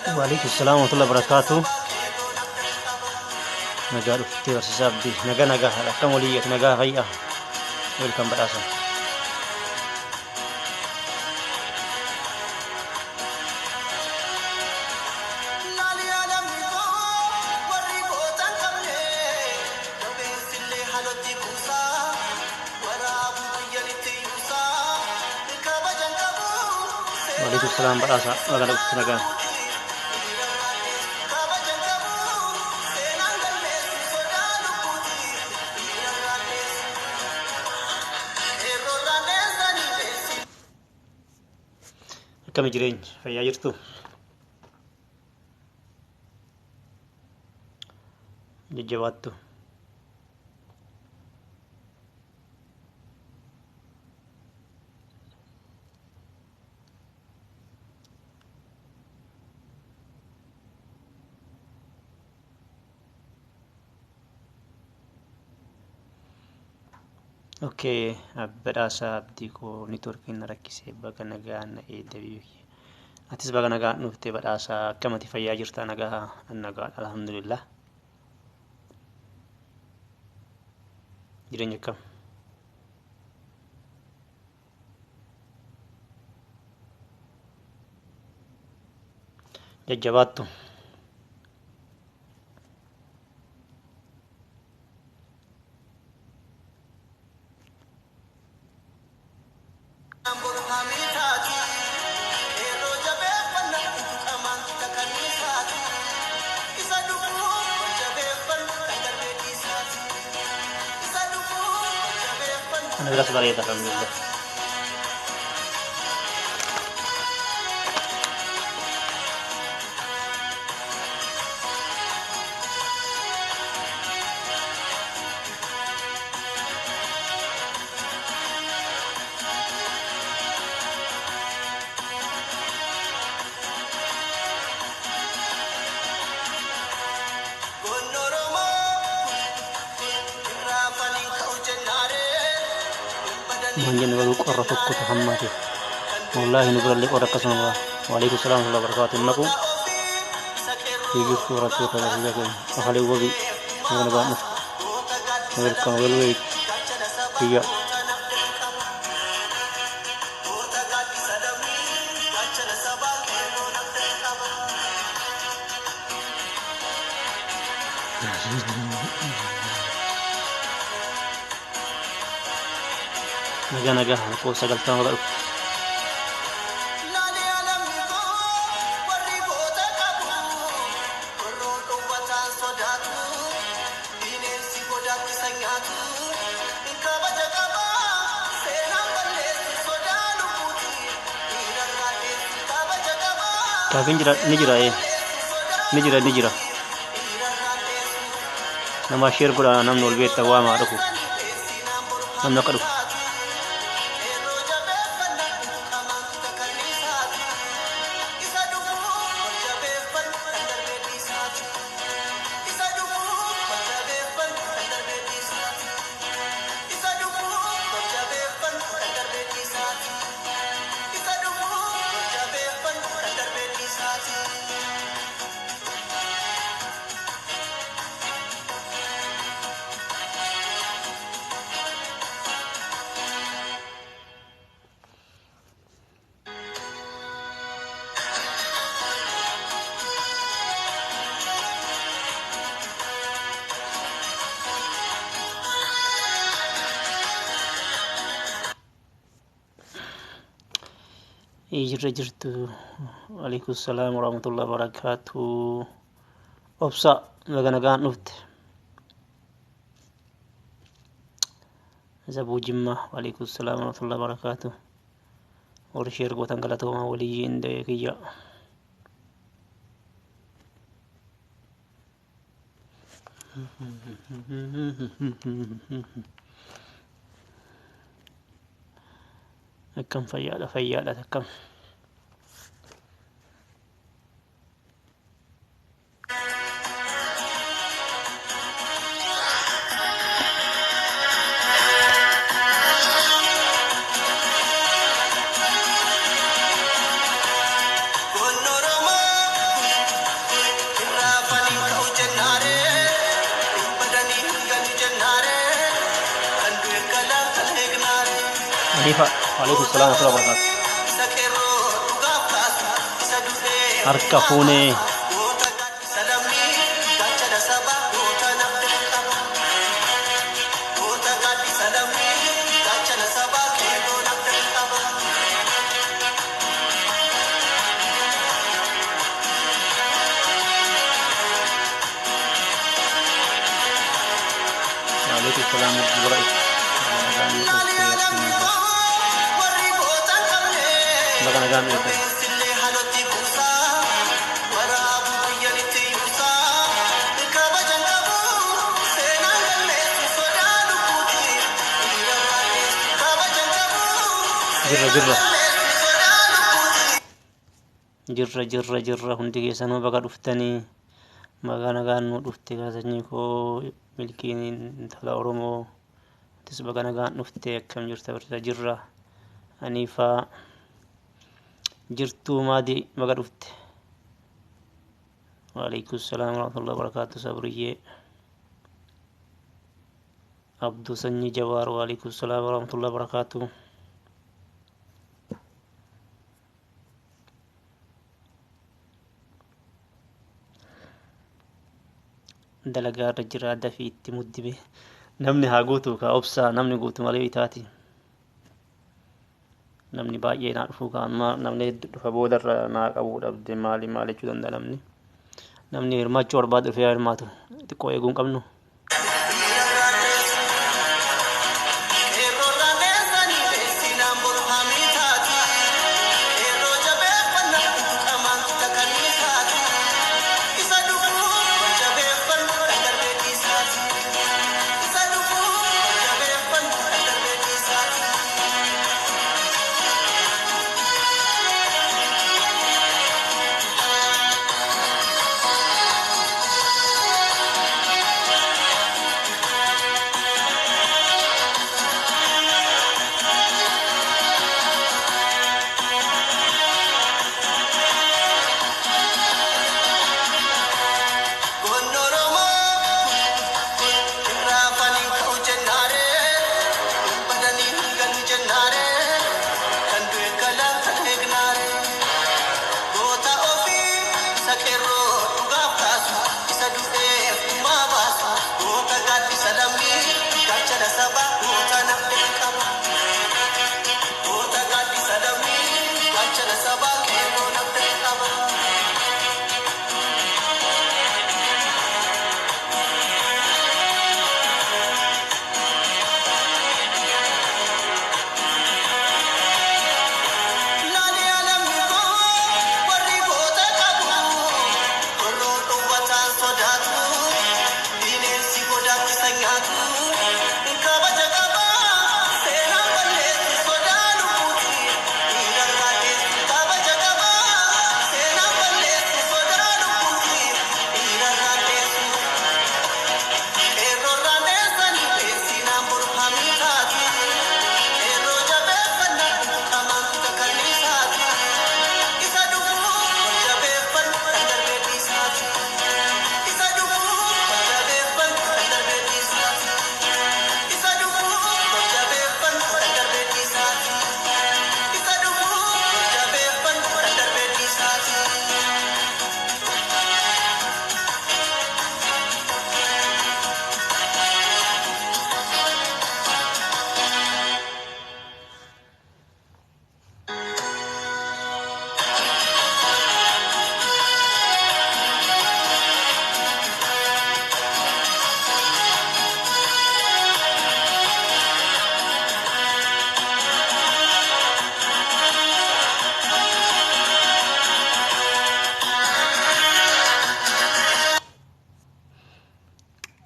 Waalaikumsalam warahmatullahi wabarakatuh. Nagaa dhuftee barsiisaa abdii. Nagaa akkam walii nagaa fayyaa. Welcome badhaasa. Waalaikumsalam badhaasa. Nagaa dhuftee nagaa. Akkami jireenya fayyaa jirtu? Jajjabaattu. Oke, badhaasa abdii koo neetwoorkiin na rakkisee baga nagaan na eedabii. Atis baga nagaan dhuftee badhaasa akkamati fayyaa jirta? Nagaa alhamdulillah. Jireenya akkam? Jajjabaattu. Alhamdulillah sebagai alhamdulillah. Manjan baru korra tokko tahammate. Wallahi nubralli korra kasama. Waalaikumsalam warahmatullahi wabarakatuh. Naku. Hijir surat surat Allah kan. Ahli wabi. Mana banget. Welcome welway. Iya. Naga aku sagal tahun lalu. Tapi ini jira. Nama share pula nam nol beta wa ma aku. Nam nakadu. Jirtu. Waalaikumsalam warahmatullahi wabarakatuh. Opsa nagaan dhufte. Zabuu Jimmaa. Waalaikumsalam warahmatullahi wabarakatuh. Warri share gootan galatooma waliin kiyya. Akkam fayyaadha akkam. Hanifa, waalaikumsalam warahmatullahi wabarakatuh. Harka fuunee. Waalaikumsalam warahmatullahi wabarakatuh. Nagaan ito. Jirra hundi keessanuu baga dhuftanii maqaa nagaan nu dhufte kaasanyii koo milkiin intala Oromoo tis baga nagaan dhufte akkam jirta barta jirra Haniifaa jirtuu maadii baga dhufte. Waalaikumsalam warahmatullahi wabarakatuh. Sabriyyee Abduu Sanyii Jawaar, waalaikumsalam warahmatullahi wabarakatuh. Dalagaa irra jira dafii itti muddibe namni haa guutu ka obsaa namni guutu malee itaati namni baay'ee naa dhufuu ka amma namni dhufa boodarra naa qabuu dhabde maali jechuu danda'a namni hirmaachuu barbaadu dhufee hirmaatu xiqqoo eeguu hin qabnu.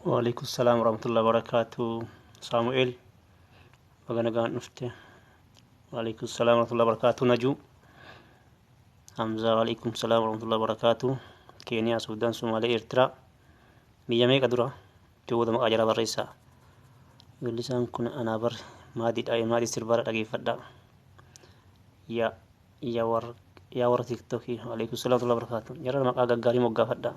Waalaikumsalam warahmatullahi wabarakatuh. Samuel baga nagaan dhufte. Waalaikumsalam warahmatullahi wabarakatuh. Naju Hamza, waalaikumsalam warahmatullahi wabarakatuh. Kenya, Sudan, Somalia, Eritrea biyya meeqa dura jooda maqaa jala barreessaa. Weellisaan kun anaa bar maadii sirbaara dhageeffadha. yaa warra tiktokii. Waalaikumsalam warahmatullahi wabarakatuh. Jara maqaa gaggaarii moggaafadha.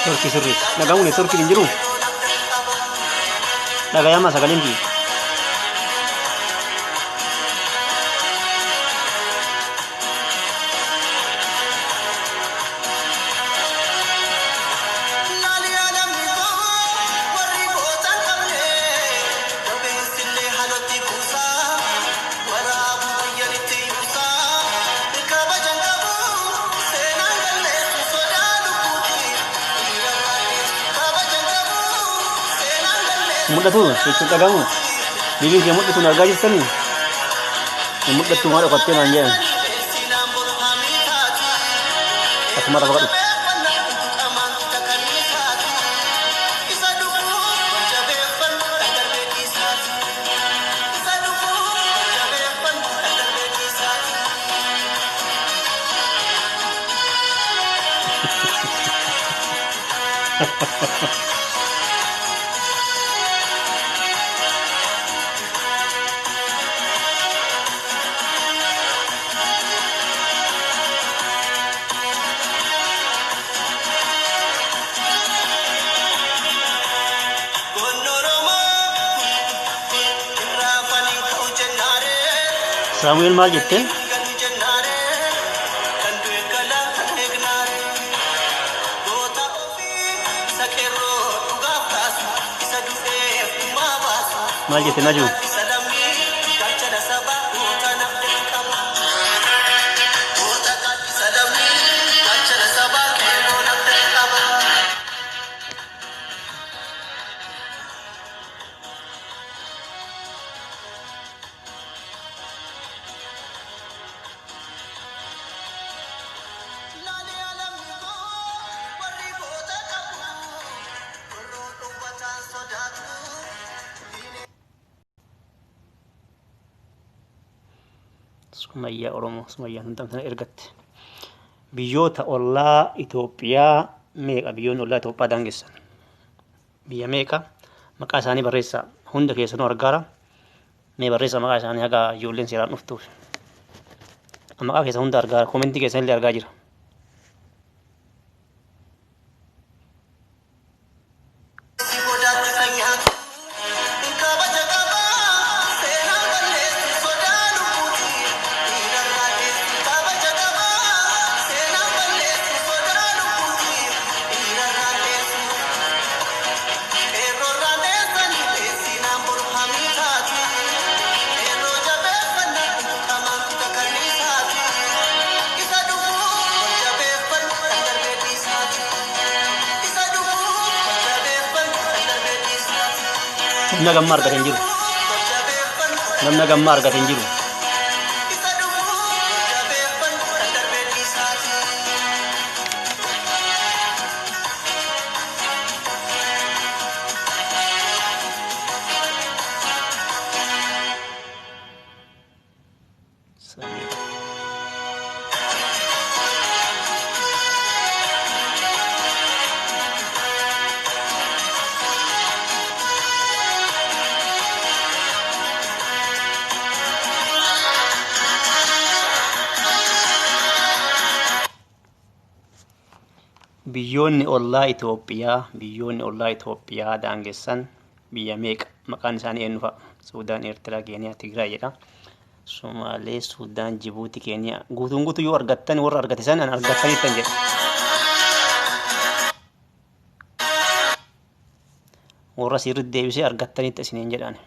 Turkii sirriis. Dhagahuun Turkiin hin jiru. Dhagayamaa sagaleen biyya. Mul'atu jechuun dhagahamu. Bibiin kee mul'atu na argaa jirtanii? Mul'attu maal dhokattee naan jedhan. Asuma lafa kadhu. Samuel maal jette? Maal jette Najuu? Sumayyaa Oromoo, Sumayyaa Huntamtana ergatte. Biyyoota ollaa Itoophiyaa meeqa? Biyyoonni ollaa Itoophiyaa daangessan biyya meeqa? Maqaa isaanii barreessaa. Hunda keessanuu argaara. Mee barreessaa maqaa isaanii haga ijoolleen seeraan dhuftuuf. Maqaa keessa hunda argaara. Koomentii keessan illee argaa jira. Namna gamma argate hin jiru. Namna gamma argate hin jiru. Biyyoonni ollaa Itoophiyaa daangessan biyya meeqa? Maqaan isaanii eenyu fa'a? Suudaan, Eertiraa, Keeniyaa, Tigraay jedha. Somaalee, Suudaan, Jibuutii, Keeniyaa. Guutuun guutuu yoo argattan warra argate san an argattanittan jedha. Warra sirriitti deebisee argattanitti isiniin jedhaan.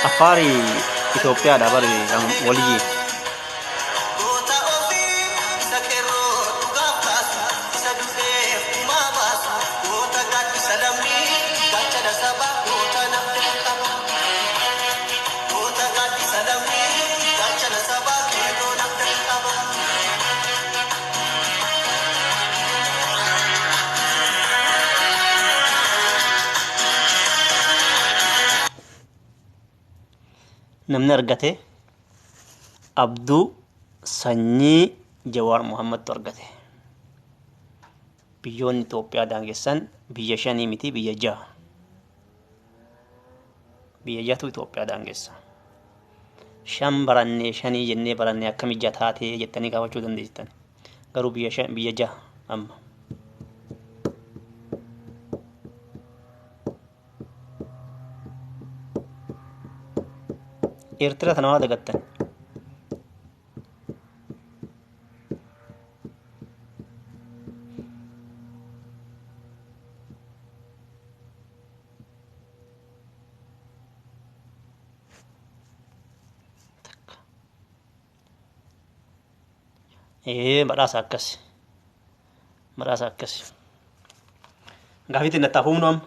Afari Itoophiyaadha bari walii. Namni argate Abduu Sanyii Jawaar Muhammadtu argate. Biyyoonni Itoophiyaa daangessan biyya 5 miti biyya 6. biyya jahatu Itoophiyaa daangeessa. Shan barannee shanii jennee barannee akkam ija taatee jettanii gaafachuu dandeessan. Garuu biyya jaha amma. Eertiraa tana waa dagattan. Badhaasa akkasi. Badhaasa akkasi. Gaafiitiin nattaa humna amma.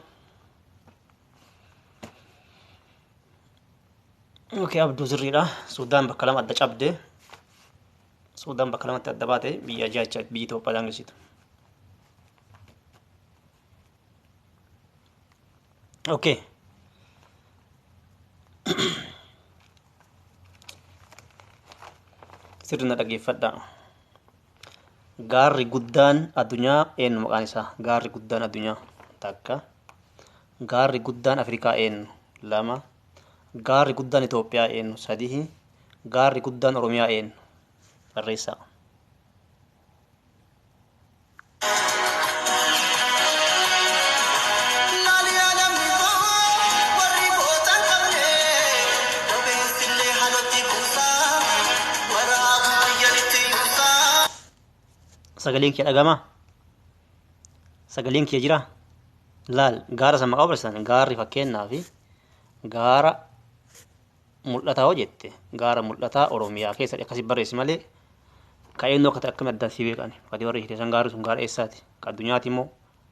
Oke, abduu sirriidha. Suudaan bakka lama adda cabde. Suudaan bakka lamatti adda baate biyya jaha biyyi Itoophiyaa daangessitu. Oke. Sirna dhaggeeffadha. Gaarri guddaan addunyaa eenyu maqaan isaa? Gaarri guddaan addunyaa takka. Gaarri guddaan Afrikaa eenyu? Lama. Gaarri guddaan Itoophiyaa eenyu? Sadii. Gaarri guddaan Oromiyaa eenyu? Barreessaa. Sagaleen kee dhagama? Sagaleen kee jira? Laal gaara san maqaa barreessan. Gaarri fakkeenyaaf gaara mul'ataa hoo jette gaara mul'ataa Oromiyaa keessatti akkasii barreessi malee ka'eennoo akka ta'e akkamitti addaan si beekan. Fakkii warri hidheessan gaarri sun gaara eessaati? Ka addunyaati moo?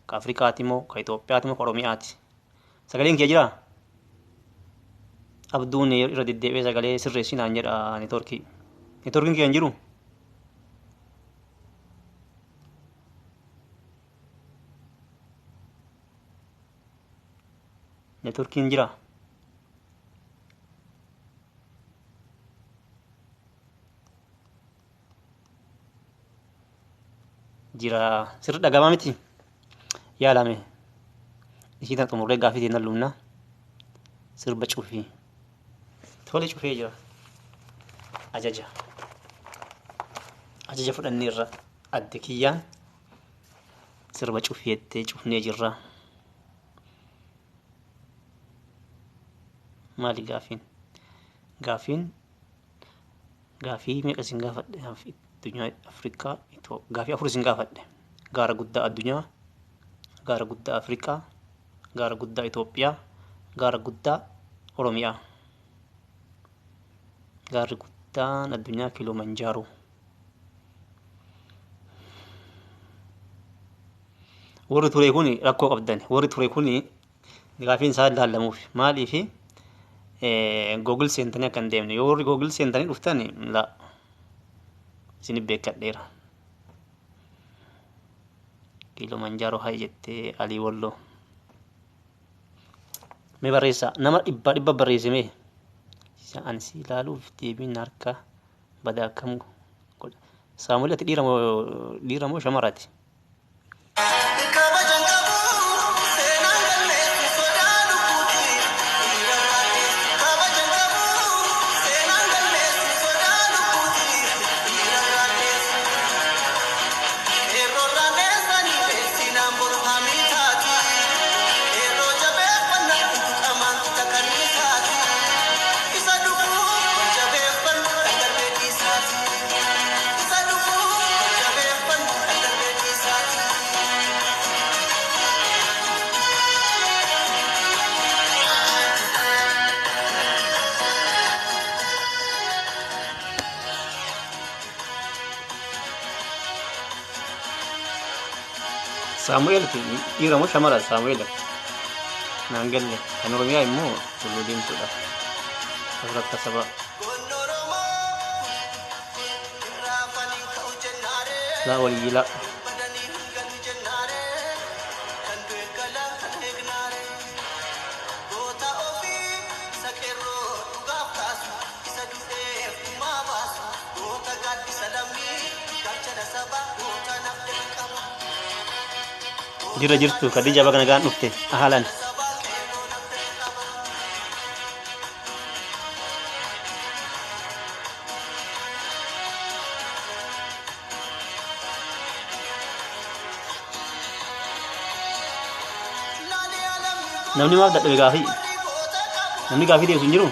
Ka Afrikaati moo? Ka Itoophiyaati moo? Ka Oromiyaati? Sagaleen kee jira? Abduun irra deddeebi'ee sagalee sirreessi naan jedha neetwoorkii. Neetwoorkiin kee hin jiru? Neetwoorkiin jira? Jira. Sirri dhagamaa miti? Yaalame. Ishii tan xumurree gaafiitiin nan lumna. Sirba cufii. Tole cufee jira. Ajaja. Ajaja fudhanneerra adde kiyyaan sirba cufii jettee cufnee jirra. Maali gaafiin? Gaafii meeqa isin gaafadhe? Addunyaa Afrikaa gaafii afur isin gaafadhe. Gaara guddaa addunyaa, gaara guddaa Afrikaa, gaara guddaa Itoophiyaa, gaara guddaa Oromiyaa. Gaarri guddaan addunyaa Kilimanjaaroo. Warri ture kun rakkoo qabdan. Warri ture kun gaafiin isaa laallamuuf maaliifi Google seentanii akka hin deemne. Yoo warri Google seentanii dhuftan la isin beekadheera. Kilimanjaaroo haa jettee Alii Walloo. Mee barreessaa nama dhibba barreessimee ani si ilaaluuf deebiin harka badaa akkam godha. Saamu'eel ati dhiira moo shamaraati? Saamu'eel dhiira moo shamara? Saamu'eel naan galle. Kan Oromiyaa immoo tulluu deemtuudha. Asirratti sabaa. Laa walii laa. Jira jirtu Khadija baga nagaan dhufte halan namni maaf dadhabe gaafii namni gaafii deebisu hin jiru.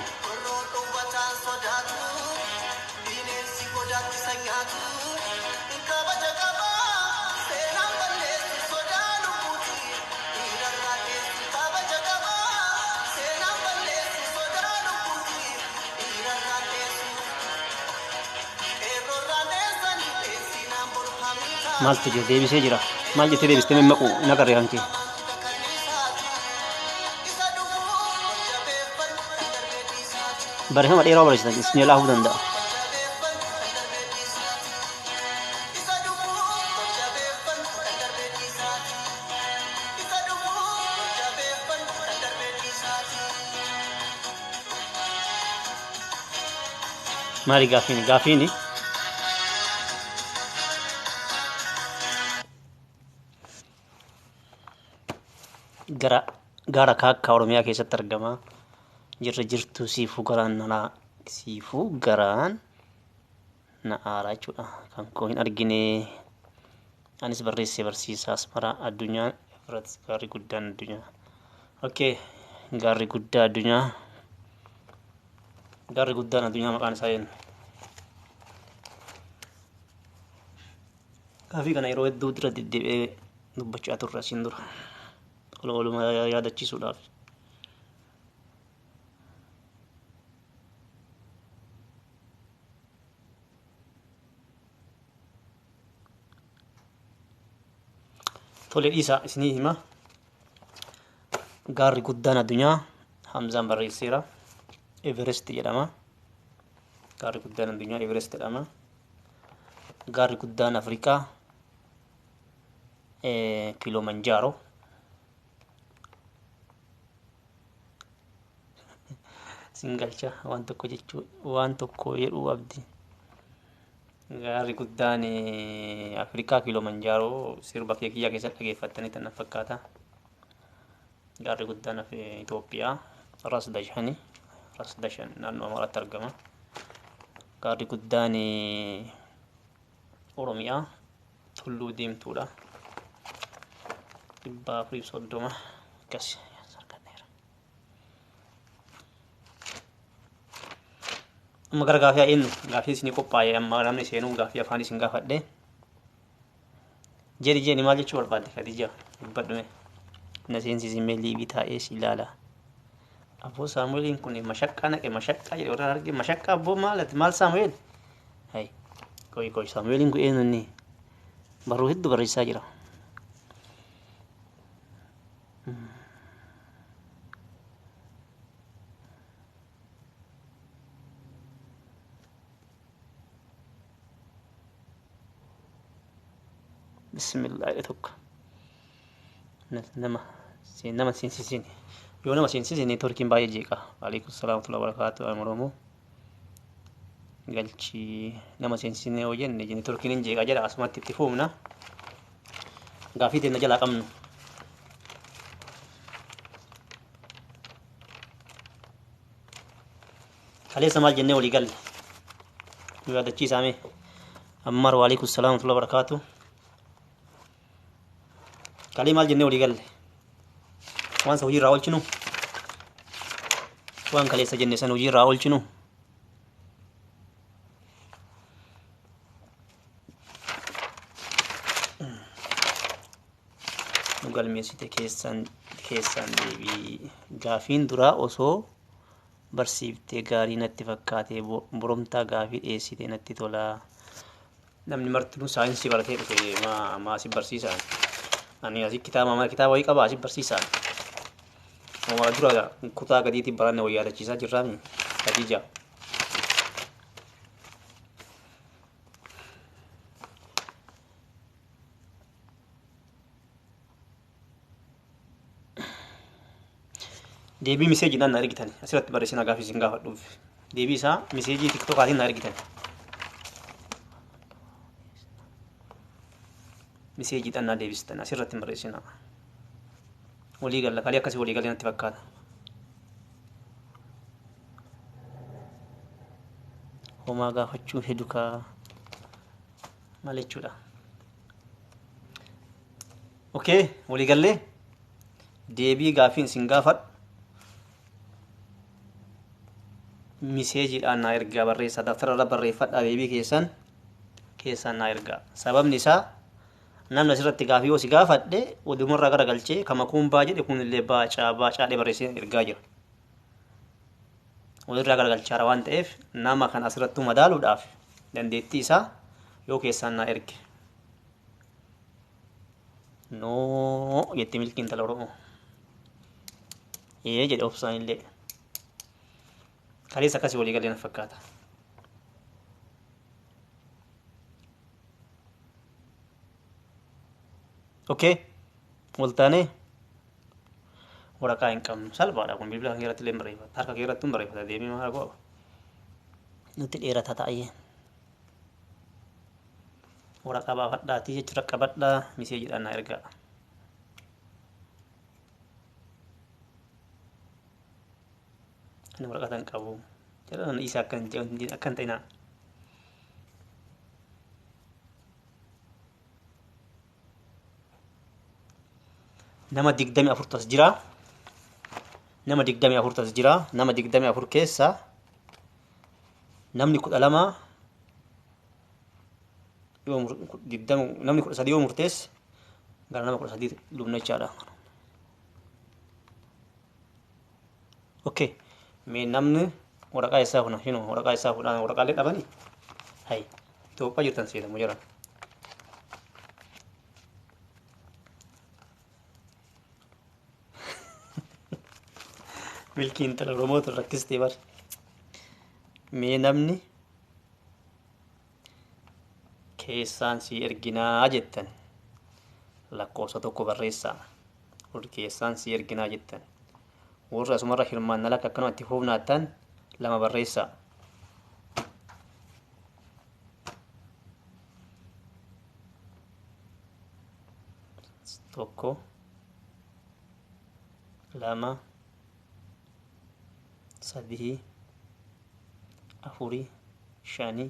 Maaltu jira deebisee jira maal jettee deebistee mimmaqu hin agarre kan kee barreeffama dheeraa barreessitan isin jalaa hubuu danda'a. Maali gaafiini gara kaakkaa Oromiyaa keessatti argama. Jirtu siifuu garaan na aaraa jechuudha. Kan koo hin argine anis barreessee barsiisaa Asmaraa Addunyaa irratti gaarri guddaan addunyaa. Okay, gaarri guddaan addunyaa maqaan isaa eenyu? Gaafii kana yeroo hedduu dura deddeebi'ee dubbachaa turre asiin dura. Walumaa yaadachiisuudhaaf. Tole dhiisaa isinii hima. Gaarri guddaan addunyaa Hamzaan barreesseera. Everest jedhama. Gaarri guddaan addunyaa Everest jedhama. Gaarri guddaan Afrikaa Kilimanjaro. Singalcha waan tokko jedhu abdi. Gaarri guddaan Afrikaa Kilimanjaro sirba kiyya keessatti dhageeffattanii tan fakkaata. Gaarri guddaan Itoophiyaa Ras Dashan naannoo Amaaraatti argama. Gaarri guddaan Oromiyaa Tulluu Diimtuudha. 430 akkas. Amma gara gaafii eenyu gaafii isinii qophaa'e amma namni seenuu gaafii afaan isin gaafadhe jedhi maal jechuu barbaadde Khadija dubbadhume na seensisin meelii bitaa'ee si ilaala. Abboo Saamu'eeliin kun mashaqqaa naqe mashaqqaa jedhe warra arge mashaqqaa abboo maal Saamu'eel? Hay koy Saamu'eeliin kun eenyu inni barruu hedduu barreessaa jira. Bismillah etuk nama seensisin yoo nama seensisin turkiin baay'ee jeeqa. Waalaikum salaam wa barakaatu amromo galchi nama seensisin yoo jenne turkiin hin jeeqa jedha asumatti itti fuumna gaafii teenna jalaa qabnu. Kaleessa maal jennee walii galle nu yaadachiisaame Ammar waalaikum salaam wa barakaatu. Kali maal jennee walii galle waan hojii irraa oolchinu waan kaleessa jenne san hojii irraa oolchinu nu galmeessite keessan deebii gaafiin duraa osoo barsiiftee gaarii natti fakkaatee boromtaa gaafii dhiyeessite natti tola. Namni martinuu saayinsii baratee dhufe maasii barsiisan. Ani asii kitaaba wayii qaba asii barsiisan. Waan dura kutaa gadiitti baranne wayii yaadachiisaa jirraami Khadija. Deebii miseejiidhaan na argitan asirratti barreessina gaafii isin gaafadhuuf. Deebii isaa miseejii tiktokaatiin na argitan. Miseejiidhaan na deebistan asirratti barreessina. Walii galla kalii akkasii walii galee natti fakkaata. Homaa gaafachuu hedukaa maal jechuudha. Okay, walii gallee deebii gaafiin isin gaafadhu miseejiidhaan naa ergaa barreessaa daftararra barreeffadhaa deebii keessaan naa ergaa sababni isaa namni asirratti gaafii yoo si gaafadhe odumarraa gara galchee kama kun baa jedhe kunillee baacaadhe barreessee ergaa jira walirraa gara galchaara waan ta'eef nama kan asirrattuu madaaluudhaaf dandeettii isaa yoo keessaan naa erge noo jetti milkiin intala Oromoo jedhe obsaan illee kaleessa akkasii walii galee na fakkaata. Okey, waltaanee waraqaa hin qabnu salphaadha kun bilbila kan keerratti illee barreeffata harka keerratti barreeffata deemee maal go'a nutti dheerata ta'ee waraqaa baafadhaatii jechuudha qabadhaa miseejiidhaan na ergaa. Ani waraqaa tan qabu jedhan isa akkan ta'inaa. Nama 24 as jira. Nama 24 as jira. Nama 24 keessa namni 12 namni 13 yoo murteesse gara nama 13 dhumna jechaadha. Okay. Mee namni waraqaa isaa funa hino waraqaa isaa fudhaan waraqaalee dhabanii hay Itoophiyaa jirtan seedamu jiran. Milkiin intala Oromootu rakkistee bar. Mee namni keessaan si erginaa jettan lakkoofsa tokko barreessaa. Keessaan si erginaa jettan. Warra asumarra hirmaannaa lakka akkanumatti fuufnaattan lama barreessaa. Tokko lama sadii afurii shanii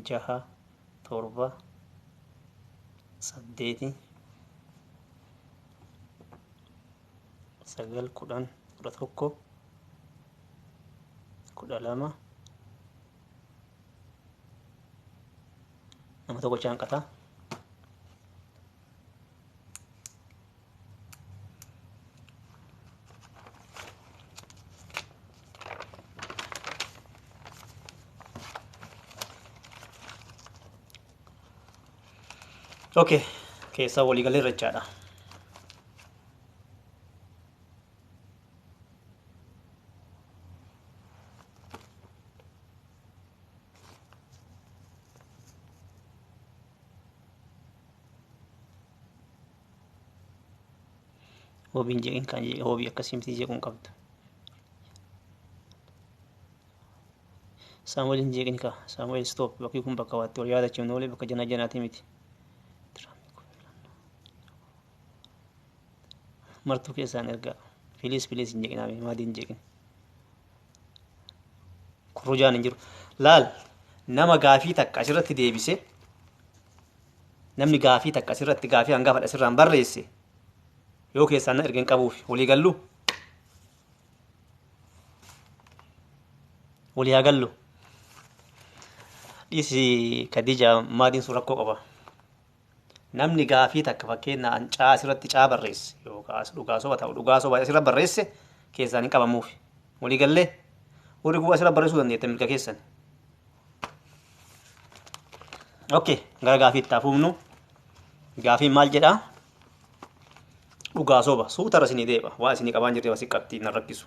jaha torba saddeeti sagal kudhan kudha tokko kudha lama nama tokko caanqataa Oke, keessa walii galee irrachaadha. Hobiin jeeqin kan jeeqe hobii akkasiimti jeequun qabdu. Saamu'eelin jeeqin ka Saamu'eel stop bakki kun bakka waatti wal yaadachuun oolee bakka janaa janaati miti. Martuu keessaan ergaa filiis hin jeeqinaame maadii hin jeeqin kurrujaan hin jiru laal nama gaafii takka asirratti deebise namni gaafii takka asirratti gaafii hangaafadha asirraan barreesse yoo keessaan na ergen qabuuf walii gallu walii haa gallu dhiisi Kadija maadiin sun rakkoo qaba. Namni gaafii takka fakkeenyaan caa asirratti caa barreesse yookaas dhugaa soba ta'u dhugaa soba asirra barreesse keessaan hin qabamuuf walii gallee warri gubaa asirra barreessuu dandeetta milka keessan. Okay, gara gaafii itti hafuufnu gaafiin maal jedhaa dhugaa soba suutara isinii deeba waa isinii qabaan jirre wasi qabxii na rakkisu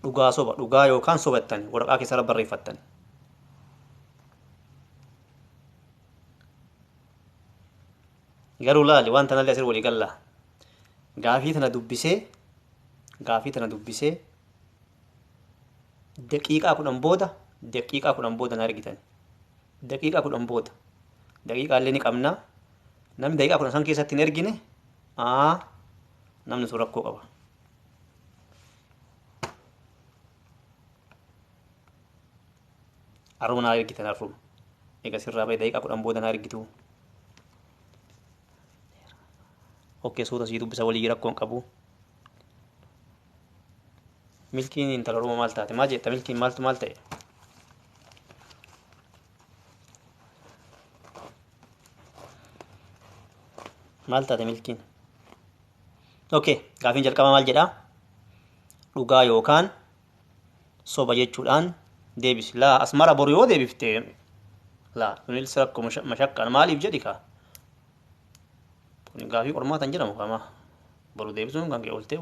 dhugaa soba dhugaa yookaan sobattani waraqaa keessarra barreeffattani. Garuu laali waan tanallee asirra walii gallaa gaafii tana dubbisee daqiiqaa 10 booda na argitan daqiiqaa 10 booda daqiiqaa illee ni qabna namni daqiiqaa 10 san keessatti hin ergine namni sun rakkoo qaba. Arruma na argitan arruma egaa sirraa bahe daqiiqaa 10 booda na argitu. okkee suuta sii dubbisa walii rakkoon qabu. Milkiin intala Oromoo maal taate? Maal jetta milkiin maaltu maal ta'e? Maal taate milkiin? Okkee gaafiin jalqaba maal jedhaa? Dhugaa yookaan soba jechuudhaan deebisi. Laa asmara boru yoo deebiftee laa kunis rakkoo mashaqqaan maaliif jedhi kaa? Kun gaafii qormaatan jedhamu qaama. Boru deebisuun kan kee oltee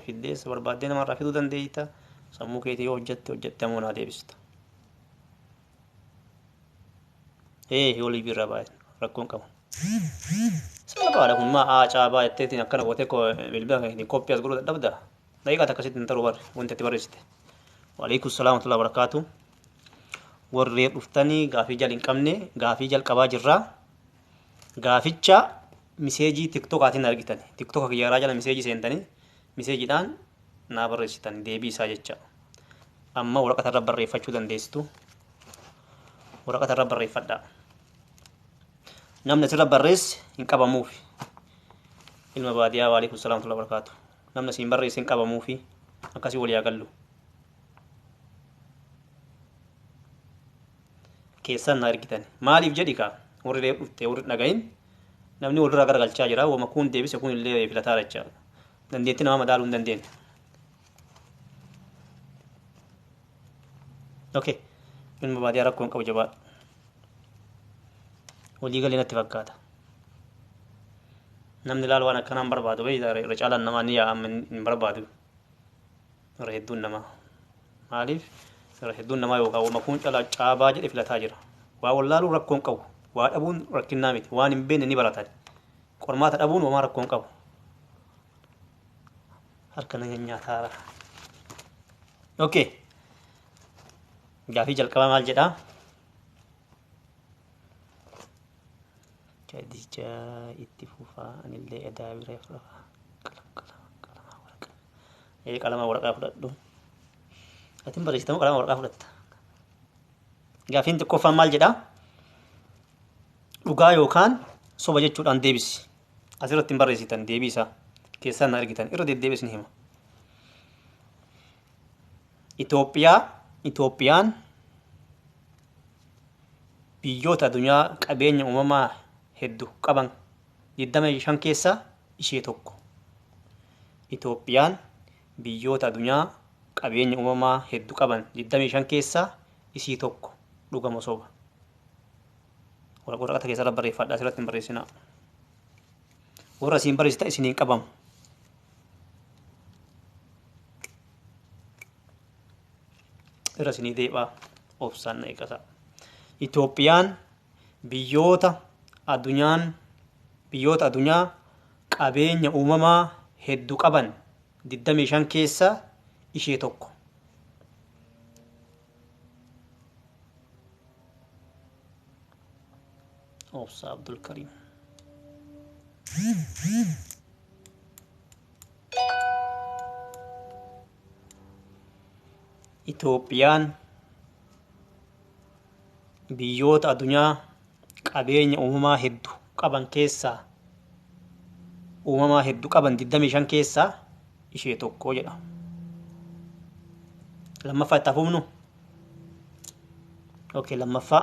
fiddee barbaaddee namarraa fiduu dandeeyita. Sammuu keetii yoo hojjette ammoo naa deebista. Yoo liibii irraa baay'ee rakkoon qabu. Salphaadha kun maa caabaa jetteetiin akkana gootee bilbila koppii as godhuu dadhabdaa? Daqiiqaa akkasitti hin ta'u wanti itti barreessite. Waalaikum salaam wa rahmatullahi wa barakaatu. Warree dhuftanii gaafii jala hin qabne gaafii jalqabaa jirraa. Gaaficha miseejii tiktokaatiin argitan. Tiktoka kiyyaraa jala miseejii seentanii miseejiidhaan naa barreessitan deebii isaa jecha. Amma waraqata irra barreeffachuu dandeessitu. Waraqata irra barreeffadhaa. Namni asirra barreesse hin qabamuufi. Ilma baadiyyaa waalaikum salaam wa rahmatullahi wa barakaatu. Namni asiin barreesse hin qabamuufi akkasii walii agallu. Keessan na argitan. Maaliif jedhi kaa? Warri dhuftee warri dhagahin namni walirraa garagalchaa jira. Wama kun deebise kun illee filataa jechaa. Dandeettii nama madaaluu hin dandeenye. Okay. Ilma baadiyyaa rakkoon qabu jabaadha. Walii galee natti fakkaata. Namni laal waan akkanaan barbaadu irra caalaan namaa ni yaa'an hin barbaadu. Irra hedduun namaa. Maaliif? Irra hedduun namaa yookaan wama kun caabaa jedhe filataa jira. Waa wallaaluu rakkoon qabu. Waa dhabuun rakkinnaa miti. Waan hin beekne ni baratan. Qormaata dhabuun homaa rakkoon qabu. Harka na nyaataa. Okay. Gaafii jalqabaa maal jedhaa? Jadija itti fufaa anillee edaa bira fudhata. Qalama waraqaa fudhadhu. Atiin barreessitamu qalama waraqaa fudhatta. Gaafiin xiqqooffaan maal jedhaa? Dhugaa yookaan soba jechuudhaan deebisi. Asirratti hin barreessitan deebii isaa keessaan na argitan irra deddeebisni hima. Itoophiyaan biyyoota addunyaa qabeenya uumamaa hedduu qaban 25 keessaa ishee tokko. Itoophiyaan biyyoota addunyaa qabeenya uumamaa hedduu qaban 25 keessaa ishee tokko. Dhugama soba. Waraqata keessarra barreeffadhaa asirratti hin barreessinaa. Warra isiin barreessita isiniin qabamu. Irra isinii deebaa obsaan na eeggata. Itoophiyaan biyyoota addunyaa qabeenya uumamaa hedduu qaban 25 keessaa ishee tokko. Obsa Abdul Karim. Itoophiyaan biyyoota addunyaa qabeenya uumamaa hedduu qaban 25 keessaa ishee tokko jedha. Lammaffaa itti hafumnu. Okay, lammaffaa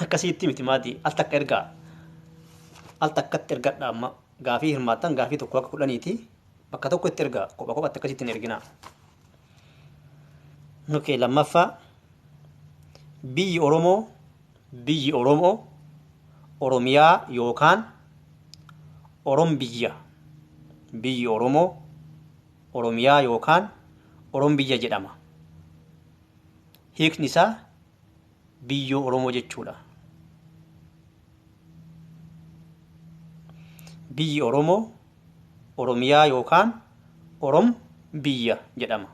akkasitti miti maatii al takkatti ergadha amma gaafii hirmaattan gaafii tokko akka kudhaniiti bakka tokko itti ergaa kophatti akkasitti hin erginaa. Okay, lammaffaa biyyi Oromoo Oromiyaa yookaan Orombiyya. Biyyi Oromoo Oromiyaa yookaan Orombiyya jedhama. Hiikni isaa biyyoo Oromoo jechuudha. Biyyi Oromoo Oromiyaa yookaan Orombiyya jedhama.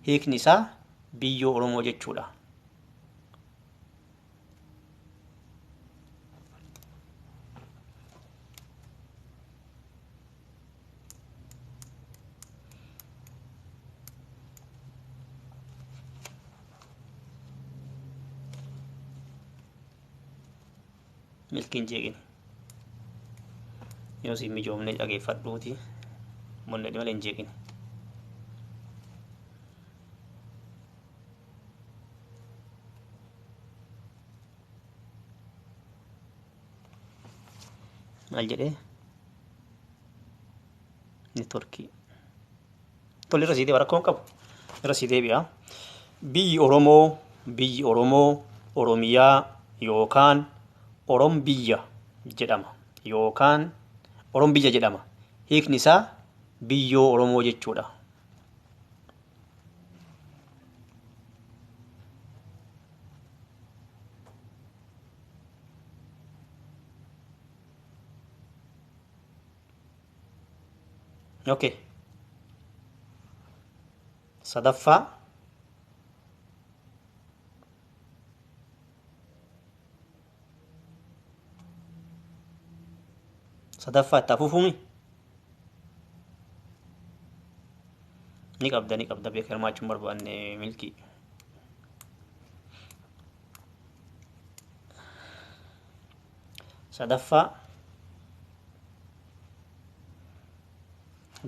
Hiikni isaa biyyoo Oromoo jechuudha. milkiin jeeqin yoo si mijoomne dhageeffadhuuti mul'adhi malee hin jeeqin. maal jedhee neetworkii tole irra sii deebi'a rakkoon qabu irra sii deebi'a. Biyyi Oromoo Oromiyaa yookaan Orombiyya jedhama yookaan Orombiyya jedhama. Hiikni isaa biyyoo Oromoo jechuudha. Okay. Sadaffaa itti afuufumi ni qabda beeka hirmaachuun barbaanne milkii. Sadaffaa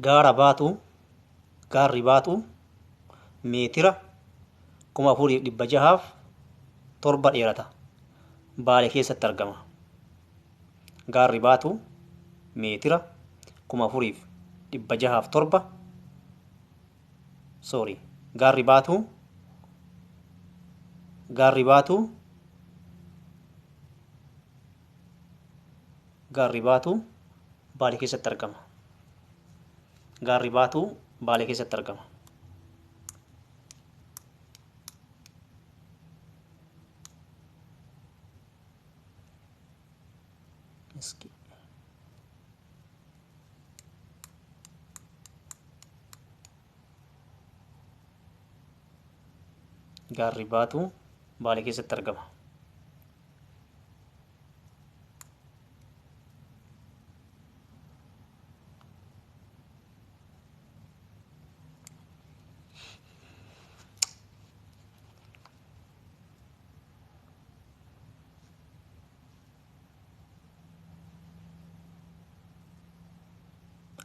gaarri baatu meetira 4,607 dheerata. Baalee keessatti argama. Gaarri baatu meetira 4,607 gaarri baatu Baalee keessatti argama. Gaarri baatu Baalee keessatti argama. Gaarri baatu Baalee keessatti argama.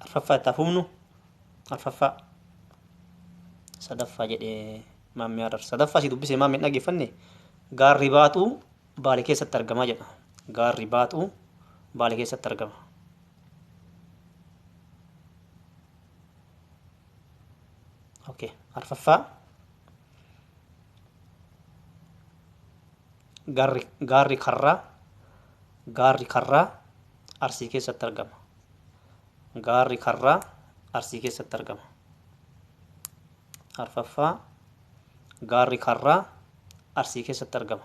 Arfaffaa itti afuufnu sadaffaa jedhee maammee Harar. Sadaffaa si dubbisee maammee dhaggeeffanne gaarri baatu Baalee keessatti argamaa jedha. Gaarri baatu Baalee keessatti argama. Okay. Arfaffaa gaarri karraa Arsii keessatti argama. Gaarri karraa Arsii keessatti argama. Arfaffaa gaarri karraa Arsii keessatti argama.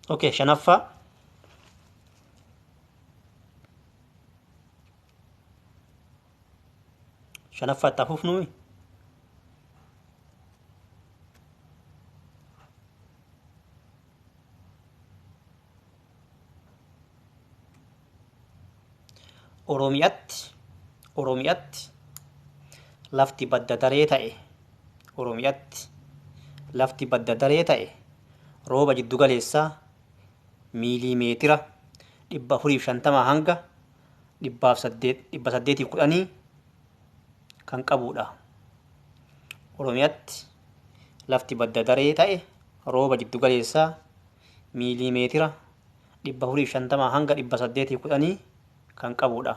Okay, shanaffaa itti afuufnu Oromiyaatti lafti badda daree ta'e rooba jiddu galeessaa miilimeetira 450 hanga 810 kan qabudha. Oromiyaatti lafti badda daree ta'e rooba jiddu galeessaa miilimeetira 450 hanga 810 kan qabudha.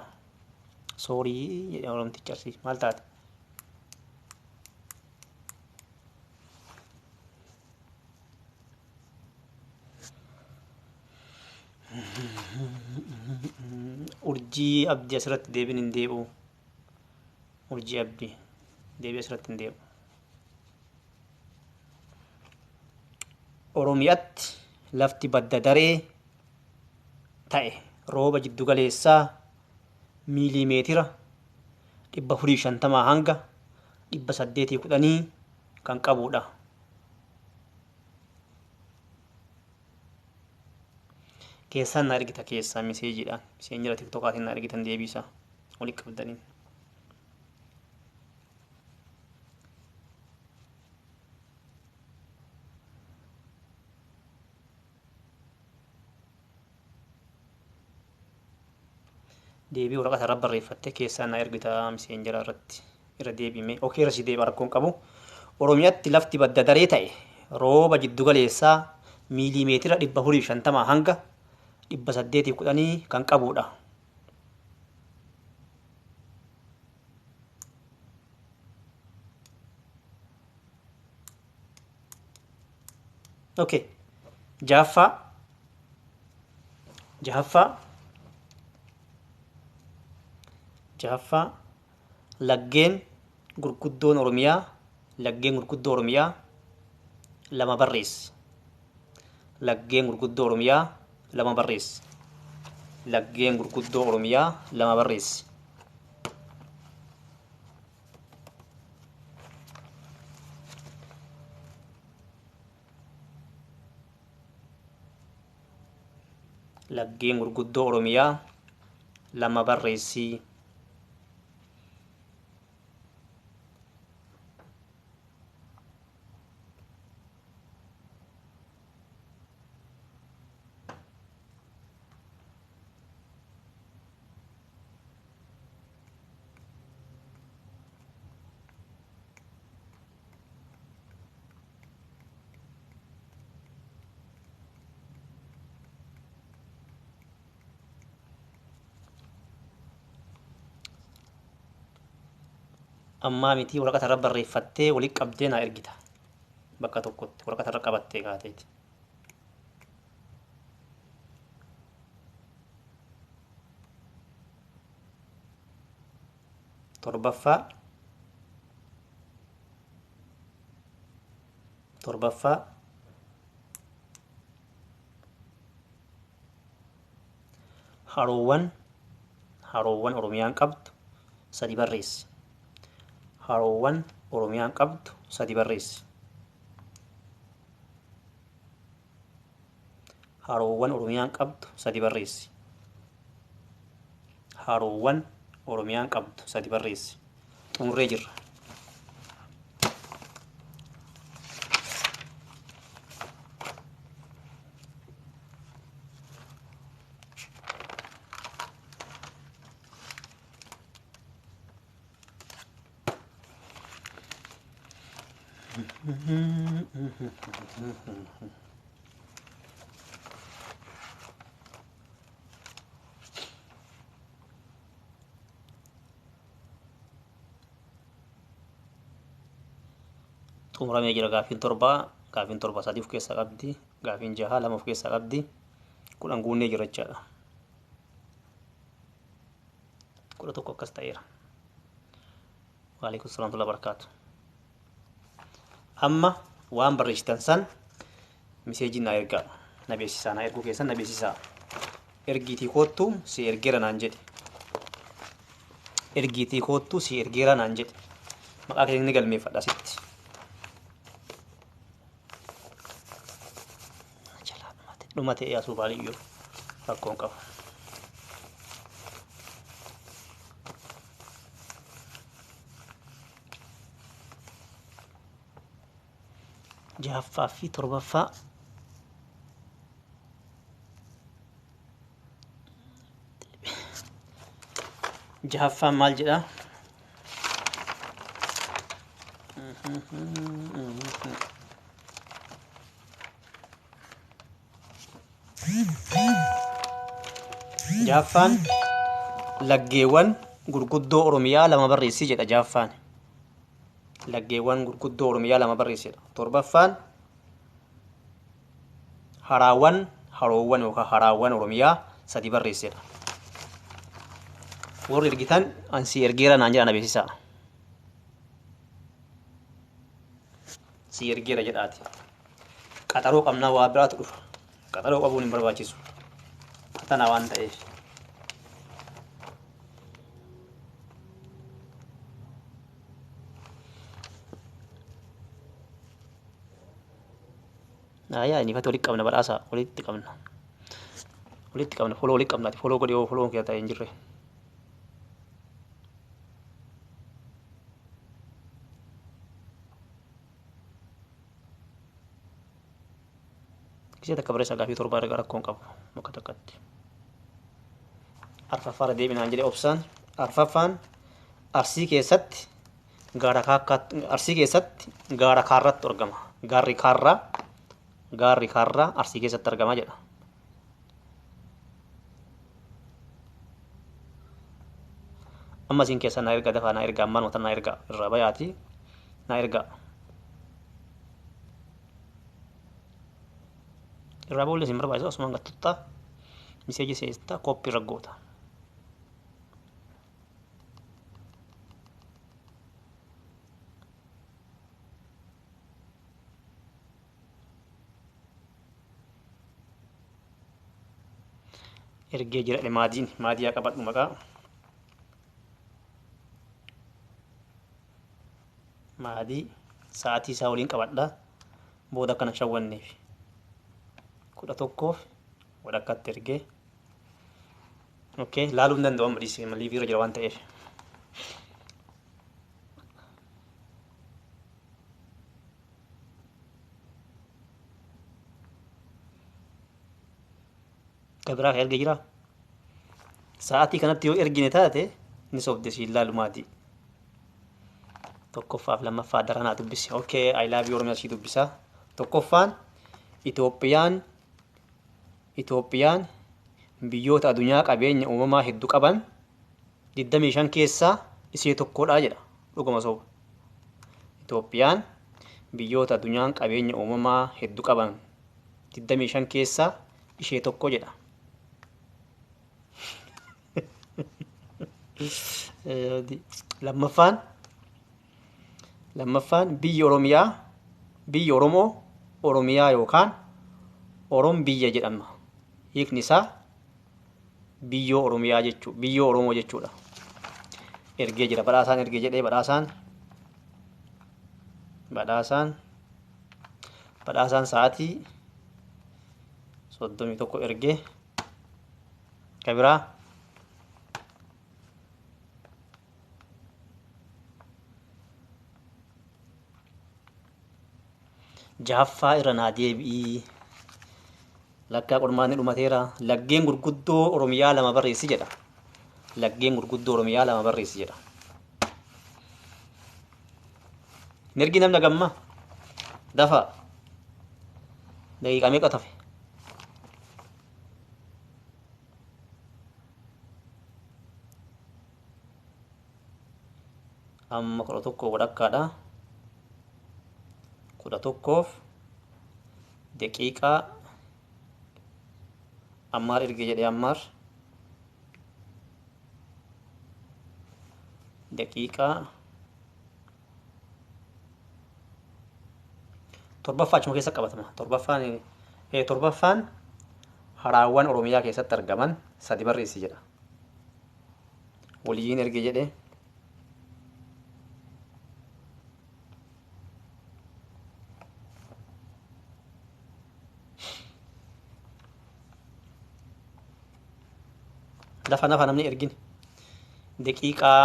Soorii jedhee Oromtichi Arsii maal taate? Urjii abdii asirratti deebiin hin deebi'u. Urjii abdii deebii asirratti hin deebi'u. Oromiyaatti lafti badda daree ta'e rooba jiddu galeessaa miilimeetira 450 hanga 810 kan qabudha. Keessaan na ergita keessaa meseejiidhaan miseenjira tiktokaatiin na ergitan deebisaa waliin qabdaniin. Deebii waraqata irra barreeffattee keessaan na ergita miseenjira irratti irra deebime okee irra si deebi rakkoon qabu. Oromiyaatti lafti badda daree ta'e rooba jiddu galeessaa miilimeetira 450 hanga 810 kan qabudha. Okay. Jahaffaa laggeen gurguddoon Oromiyaa lama barreessi. Laggeen gurguddoo Oromiyaa lama barreessi. Laggeen gurguddoo Oromiyaa lama barreessi. Laggeen gurguddoo Oromiyaa lama barreessi. Ammaa miti waraqata irra barreeffattee waliin qabdee na ergita. Bakka tokkotti waraqata irra qabattee kaateeti. Torbaffaa haroowwan Oromiyaan qabdu 3 barreessi. Haroowwan Oromiyaan qabdu 3 barreessi. Haroowwan Oromiyaan qabdu 3 barreessi. Haroowwan Oromiyaan qabdu 3 barreessi. Xumurree jirra. Xumuramee jira. Gaafiin torba 3 of keessaa qabdi. Gaafiin 6 2 of keessaa qabdi. 10 guunnee jira jechaadha. 11 akkas ta'eera. Waalaikum salaam wa barakaatu. Amma waan barreessitan san miseejii na ergaa na beeksisaa na erguu keessan na beeksisaa. Ergiitii koottu si ergeera naan jedhe. Ergiitii koottu si ergeera naan jedhe. Maqaa keenya ni galmeeffadha sitti. Dhuma ta'ee asuu baaliyyoo rakkoon qaba. Jahaffaa fi torbaffaa jahaffaan maal jedha? Jahaffaan laggeewwan gurguddoo Oromiyaa lama barreessi jedha. Jahaffaan laggeewwan gurguddoo Oromiyaa lama barreessedha. Torbaffaan haroowwan yookaan haraawwan Oromiyaa 3 barreessedha. Warri ergitan ansi ergeera naan jedha na beeksisaa. Si ergeera jedhaati. Qaxaroo qabnaa waa biraatu dhufa. Qaxaroo qabuun hin barbaachisu. Tana waan ta'eef. Inni fate walitti qabna badhaasa walitti qabna foloo walitti qabnaati foloo godhee yoo foloon kee ta'e hin jirre. Gisee takka bareessa gaafii torbaa erga rakkoon qabu bakka takkatti. Arfaffaarra deebinaan jedhee obsaan arfaffaan Arsii keessatti gaara kaarratti argama. Gaarri kaarraa Arsii keessatti argama jedha. Amma isin keessa na erga dafaa na erga ammaan wata na erga irraa bayaati na erga. Irraa boolla isin barbaachisu asumaan gattuttaa miseejii seestaa koppii irra goota. Ergee jira maadii haa qabadhu maqaa maadii sa'aatii isaa waliin qabadha booda akkana shawwanneef 11 walakkatti ergee laaluu hin danda'u amma dhiisee malii bira jira waan ta'eef. Kabiraa erga jira sa'aatii kanatti yoo ergine taate ni sobde siin laalu maadii tokkoffaaf lammaffaa daranaa dubbisi. I love you Oromiyaa sii dubbisaa. Tokkoffaan Itoophiyaan biyyoota addunyaa qabeenya uumamaa hedduu qaban 25 keessaa ishee tokkodha jedha. Dhuguma sooba. Itoophiyaan biyyoota addunyaan qabeenya uumamaa hedduu qaban 25 keessaa ishee tokko jedha. Lammaffaan biyyi Oromiyaa yookaan Oromoo biyya jedhama. Hiikni isaa biyyoo Oromoo jechuudha. Ergee jira badhaasaan ergee jedhee badhaasaan sa'aatii 31 ergee kabiraa jahaffaa irra naa deebi'ii lakkaa qormaanni dhumateera laggeen gurguddoo Oromiyaa lama barreessi jedha. Mirgi namna gamma dafa daqiiqaa meeqa tafe amma 11 wadhakkaadha 11f daqiiqaa Ammaar erge jedhee Ammaar daqiiqaa torbaffaa achuma keessa qabatama. Torbaffaan haraawwan Oromiyaa keessatti argaman 3 barreessi jedha. Waliin erge jedhee lafa namni ergin daqiiqaa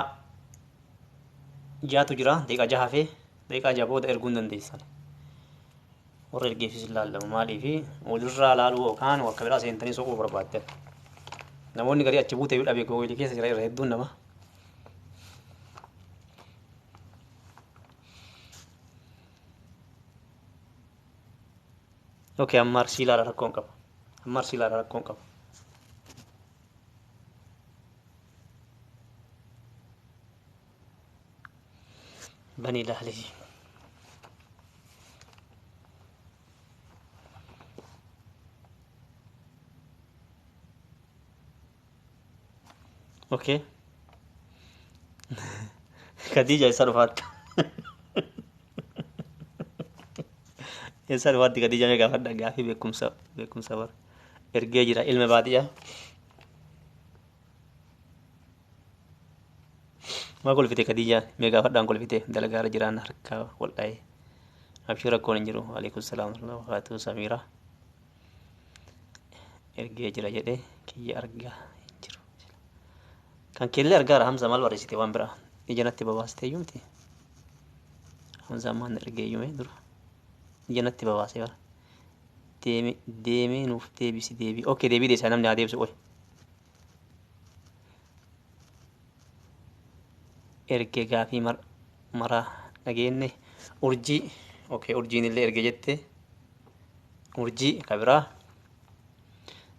6tu jira. Daqiiqaa 6 hafee daqiiqaa 6 booda erguu hin dandeessan. Warra ergeefis ilaalamu maaliif walirraa laaluu yookaan akka biraa seentanii soquu barbaaddan. Namoonni garii achi buutee dhabee gooyilii keessa jira irra hedduun nama. Ammaar sii ilaala rakkoon qaba. Bani ilaalee. Khadija isa dhufaatti. Khadija mee gaafadha gaafii beekumsa bara. Ergee jira ilma baadiyyaa. Maa kolfite Khadijaan mee gaafadhaan kolfite dalagaara jiraan harkaa wal dha'ee abshira rakkoon hin jiru. Waalaikum salaam warahmatullahi wabarakatuh. Samiira ergee jira jedhee kiyya argaa hin jiru. Kan keellee argaara Hamza maal barreessite waan biraa ija natti babaastee iyyuu miti. Hamza maan ergee iyyume dura ija natti babaasee bara. Deemee nuuf deebisi deebii. Okay deebii deebisaa namni haa deebisu qoy. Ergee gaafii maraa dhageenne urjii. Okay urjiin illee erge jette urjii kabiraa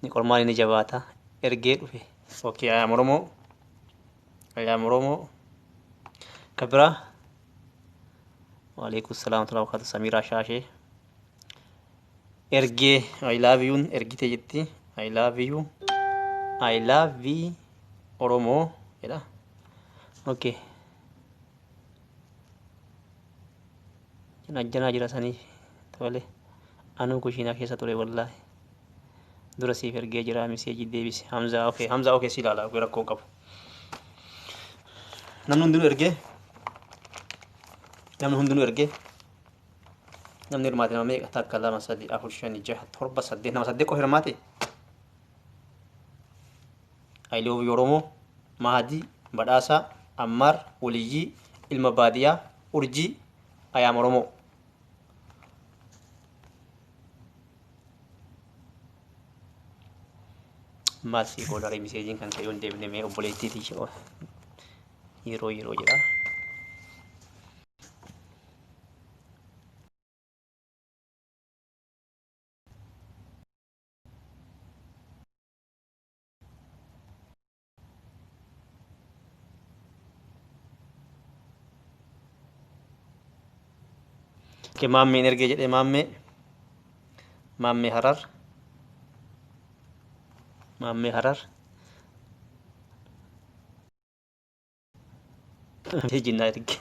ni qormaan inni jabaata ergee dhufe. Okay ayyaam oromoo kabiraa. Waalaikum salaam warahmatullahi wabarakatuh. Samiraa shaashee ergee I love you ergite jetti. I love you oromoo jedha. Okay ajjanaa jira sanii tole anuu kushiinaa keessa ture wallaahi dura siif ergee jira miseejii deebise. Hamza okay si ilaala rakkoo qabu. Namni hundinuu ergee namni hirmaate nama meeqa takka 2 3 4 5 6 7 8 nama 8 qofa hirmaate. I love you oromoo Mahadii Badhaasaa Ammaar Waliyyii ilma baadiyaa urjii ayyaam oromoo. Maal si godhare miseejiin kan ta'e deebine mee obboleettiiti yeroo jedha. Ke maammeen ergee jedhee maammee harar jinnaa erge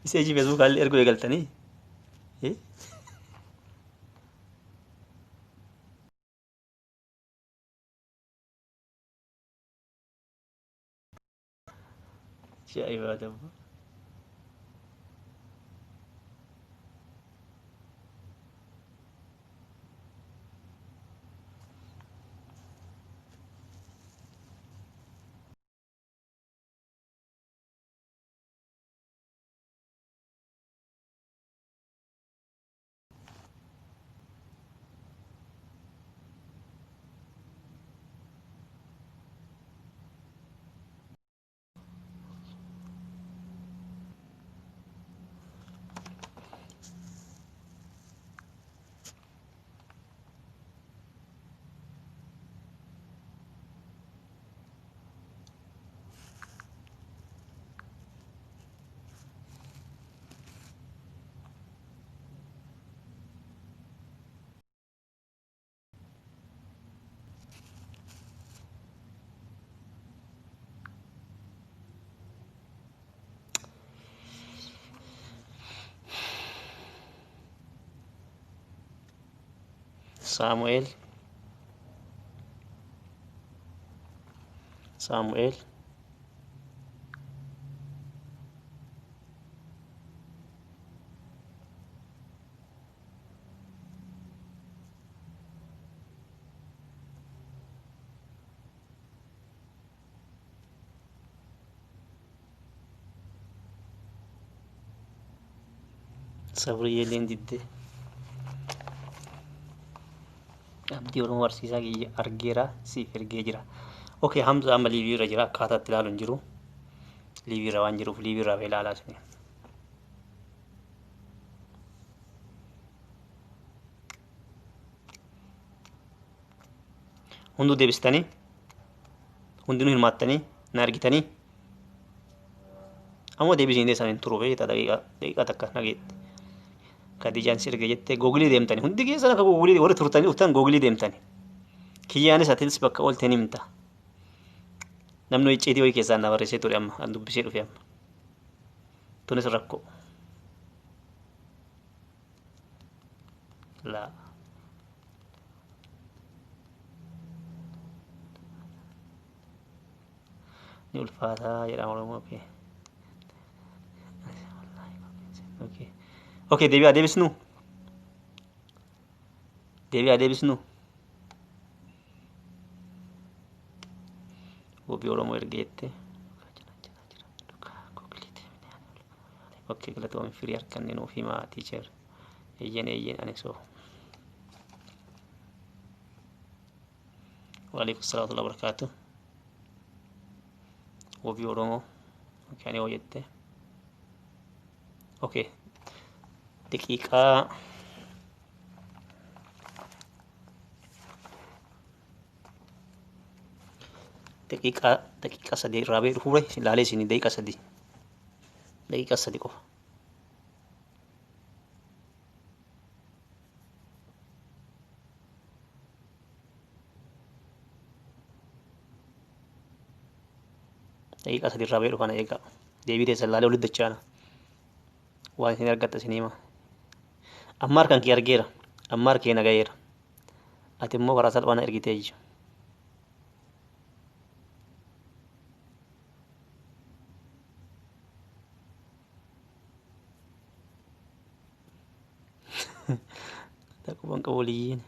miseejii feesbuuk haalli erguu eegaltanii shaayibaa dabba. Saamu'eel sabrii yeleen diddee abdii oromoo barsiisaa kiyya argeera siif ergee jira. Okay Hamza amma liivii irra jira akkaataatti ilaalu hin jiru liivii irra waan jiruuf liivii irraa ilaalaa sini. Hunduu deebistanii hundinuu hirmaattanii na argitanii ammoo deebisiin isaan hin turu beektaa daqiiqaa takka nageetti. Kadijaan si erge jettee googilii deemtanii hundi keessan akka googilii warri turtanii dhuftan googilii deemtanii kiyyaanis atilis bakka oolteen himta. Namni icciitii wayii keessaan na barreessee ture amma an dubbisee dhufe amma tunis rakkoo laa ni ulfaataa jedhama oromoo. Okay Okey, deebi'aa deebisnu. Deebi'aa deebisnu. Wabii Oromoo ergeette. Okey, galatoomii firii harkanne nuuf himaa tiicher. Eeyyen aneksoo. Waalaikum salaam wa barakaatu. Wabii Oromoo. Okey, ani hoo jette. Okey. Daqiiqaa daqiiqaa sadii irraa ba'ee dhufuure ilaalee isin daqiiqaa sadii qofa. Daqiiqaa sadii irraa ba'ee dhufana eegaa. Deebii teessan ilaalee olitti dachaana. Waan isin argatta isin hima. Amma harkan kee argeera. Amma harkee nagayeera. Ati immoo karaa salphaan ergitee iyya. Takuban qaboliyyiin.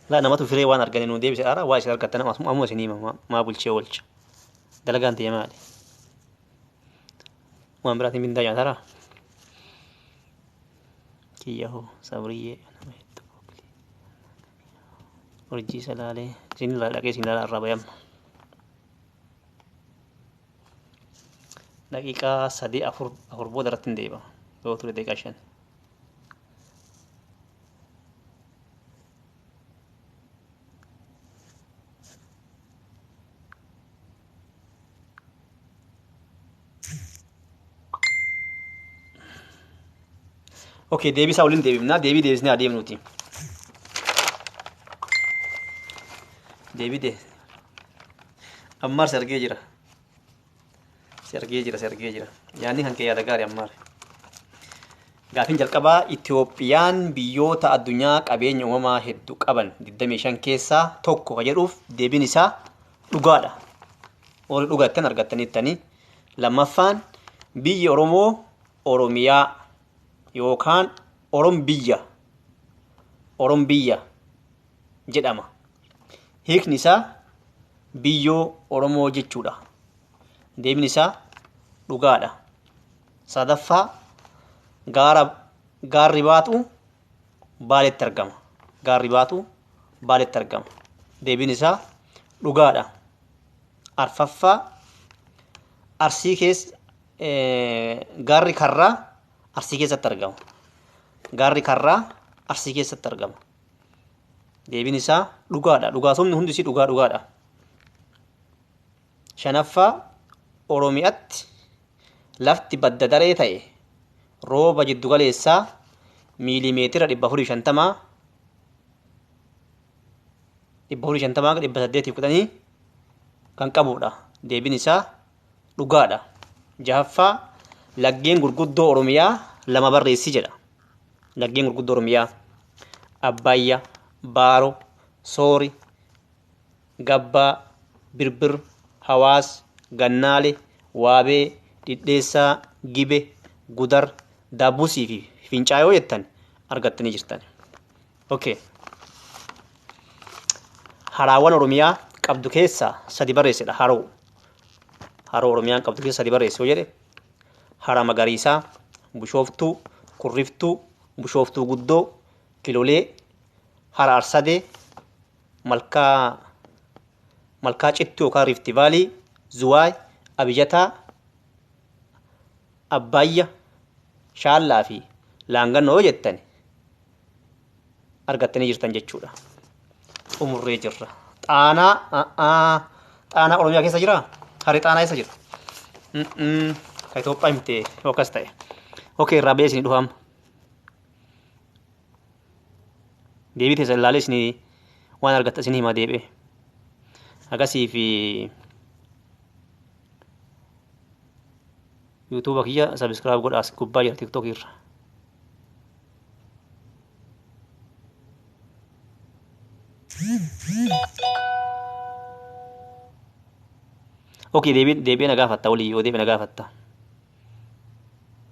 Laa namatu firee waan arganii nu deebise ara waa isin argattan ammoo isin hima maa bulchee oolcha. Dalagaan ta'e maali? Waan biraatiin bindaa nyaataraa? Kiyyahoo sabriyyee nama hedduu hojii salaalee isin dhaqee isin ilaalaa irraa bayamma. Daqiiqaa sadii afur booda irratti hin deebi'a. Yoo ture daqiiqaa 5. Okey, deebisaa waliin deebifnaa. Deebii deebisnee adeemnuuti. Deebii Ammaar sargee jira. Sargee jira. Yaanni kan kee yaada gaarii Ammaar. Gaafin jalqabaa Itoophiyaan biyyoota addunyaa qabeenya uumamaa hedduu qaban 25 keessaa tokko ka jedhuuf deebiin isaa dhugaadha. Warri dhugaattan argattaniittanii. Lammaffaan biyyi Oromoo Oromiyaa yookaan Orombiyya jedhama. Hiikni isaa biyyoo Oromoo jechuudha. Deebiin isaa dhugaadha. Sadaffaa gaarri baatu Baaleetti argama. Deebiin isaa dhugaadha. Arfaffaa Arsii keessa gaarri karraa Arsii keessatti argama. Deebiin isaa dhugaadha. Dhugaasomni hundi isii dhugaadha. Shanaffaa Oromiyaatti lafti badda daree ta'e rooba jiddu galeessaa miilimeetira 450 810 kan qabudha. Deebiin isaa dhugaadha. Jahaffaa laggeen gurguddoo Oromiyaa lama barreessi jedha. Laggeen gurguddoo Oromiyaa Abbaayyaa, Baaroo, Soori, Gabbaa, Birbir, Hawaas, Gannaale, Waabee, Dhidheessaa, Gibe, Gudar, Daabbusii fi Fincaayoo jettan argattanii jirtan. Okay. Haraawwan Oromiyaa qabdu keessaa sadi barreessedha. Haroo Oromiyaan qabdu keessaa sadi barreesse yoo jedhe hara magariisaa, Bishooftuu, Kurriftuu, Bishooftuu guddoo, Kilolee, hara Arsadee, malkaa Cittuu yookaan Riifti Vaalii, Zuwaay, Abijataa, Abbaayya, Shaallaa fi Laangannoo jettan argattanii jirtan jechuudha. Umurree jirra. Xaanaa Oromiyaa keessa jiraa? Harri Xaanaa keessa jira? Ka Itoophiyaa himtee yookas ta'e. Okey, irraa ba'ee isin dhufaam. Deebii teessan ilaalee isin waan argatta isin hima deebi'e. Akkasii fi YouTube kiyya subscribe godhaas gubbaa jira TikTok irra. اوكي ديبي نقافة تولي وديبي نقافة